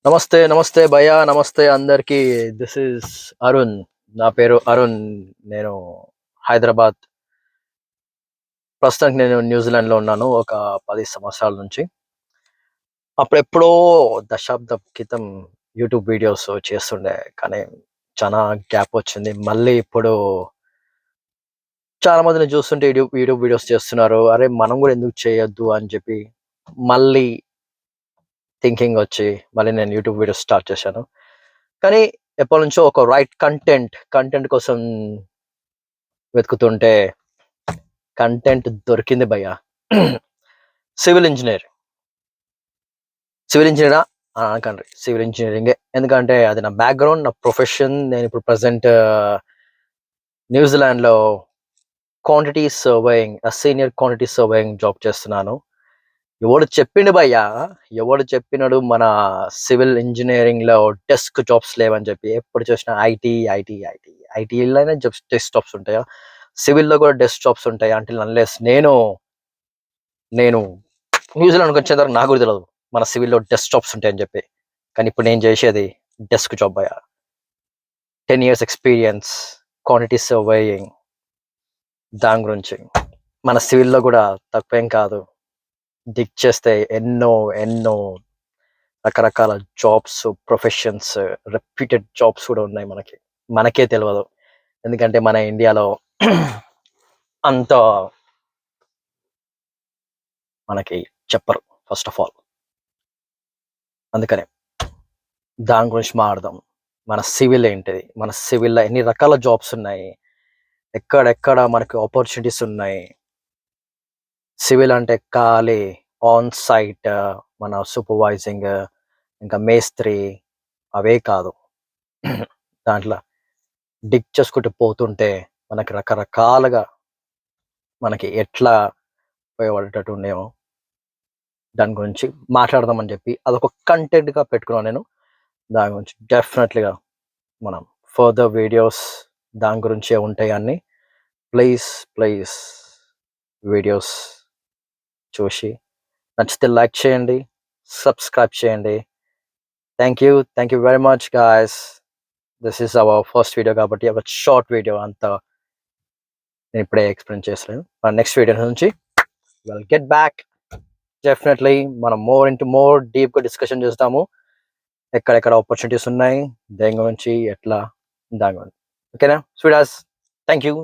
నమస్తే. నమస్తే భయ్యా. నమస్తే అందరికీ. This is Arun. నా పేరు అరుణ్. నేను హైదరాబాద్ ప్రస్తుతానికి నేను న్యూజిలాండ్‌లో ఉన్నాను. ఒక 10 సంవత్సరాల నుంచి. అప్పుడెప్పుడో దశాబ్దం క్రితం యూట్యూబ్ వీడియోస్ చేస్తుండే. కానీ చానా గ్యాప్ వచ్చింది. మళ్ళీ ఇప్పుడు చాలా మందిని చూస్తుంటే యూట్యూబ్ యూట్యూబ్ వీడియోస్ చేస్తున్నారు. అరే! మనం గూడా ఎందుకు చేయొద్దు అని చెప్పి మళ్ళీ థింకింగ్ వచ్చి మళ్ళీ నేను యూట్యూబ్ వీడియోస్ స్టార్ట్ చేశాను. కానీ ఎప్పటినుంచో ఒక రైట్ కంటెంట్ కోసం వెతుకుతుంటే కంటెంట్ దొరికింది భయ్యా. Civil engineer. సివిల్ ఇంజినీరా? అనకండి. సివిల్ ఇంజినీరింగే. ఎందుకంటే అది నా బ్యాక్‌గ్రౌండ్, నా ప్రొఫెషన్. నేనిప్పుడు ప్రెజెంట్ న్యూజిలాండ్‌లో quantity surveying senior quantity surveying job చేస్తున్నాను. ఎవడు చెప్పిండు భయ్యా, ఎవడు చెప్పినడు మన సివిల్ ఇంజినీరింగ్‌లో డెస్క్ జాబ్స్ లేవని చెప్పి. ఎప్పుడు చూసినా ఐటీలోనే డెస్క్ జాబ్స్ ఉంటాయా? సివిల్‌లో కూడా డెస్క్ జాబ్స్ ఉంటాయా? అంటిల్ అన్‌లెస్ నేను న్యూజిలాండ్‌కొచ్చేంత వరకు నాకు కూడా తెలవదు. మన సివిల్‌లో డెస్క్ జాబ్స్ ఉంటాయని చెప్పి. కానీ ఇప్పుడు నేను చేసేది డెస్క్ జాబ్ భయ్యా. 10 ఇయర్స్ ఎక్స్‌పీరియన్స్, క్వాంటిటీ సర్వేయింగ్ దాని గురించి. మన సివిల్‌లో కూడా తక్కువేం కాదు. డిగ్ చేస్తే ఎన్నో రకరకాల జాబ్స్, ప్రొఫెషన్స్, రెప్యూటెడ్ జాబ్స్ కూడా ఉన్నాయి మనకి. మనకే తెలవదు. ఎందుకంటే మన ఇండియాలో అంత మనకి చెప్పరు ఫస్ట్ ఆఫ్ ఆల్. అందుకనే దాని గురించి మాట్లాడదాం. మన సివిల్ ఏంటిది? మన సివిల్‌లో ఎన్ని రకాల జాబ్స్ ఉన్నాయి? ఎక్కడెక్కడ మనకి ఆపర్చునిటీస్ ఉన్నాయి? సివిల్ అంటే ఖాళీ ఆన్ సైట్ మన సూపర్వైజింగ్, ఇంకా మేస్త్రి అవే కాదు. దాంట్లో డిగ్ చేసుకుంటూ పోతుంటే మనకి రకరకాలుగా మనకి ఎట్లా ఉపయోగపడేటట్టు ఉండేమో దాని గురించి మాట్లాడదామని చెప్పి అదొక కంటెంట్‌గా పెట్టుకున్నాను నేను. దాని గురించి డెఫినెట్‌లీగా మనం ఫర్దర్ వీడియోస్ దాని గురించే ఉంటాయి అన్నీ. ప్లీజ్ వీడియోస్ చూసి నచ్చితే లైక్ చేయండి, సబ్స్క్రైబ్ చేయండి. Thank you very much guys. This is our first video కాబట్టి ఒక షార్ట్ వీడియో అంతా నేను ఇప్పుడే ఎక్స్‌ప్లెయిన్ చేస్తలేను. మన నెక్స్ట్ వీడియో నుంచి విల్ గెట్ బ్యాక్. డెఫినెట్‌లీ మనం మోర్ డీప్‌గా డిస్కషన్ చేస్తాము. ఎక్కడెక్కడ ఆపర్చునిటీస్ ఉన్నాయి, దేని గురించి ఎట్లా దాని గురించి. ఓకేనా? స్వీటాస్. Thank you.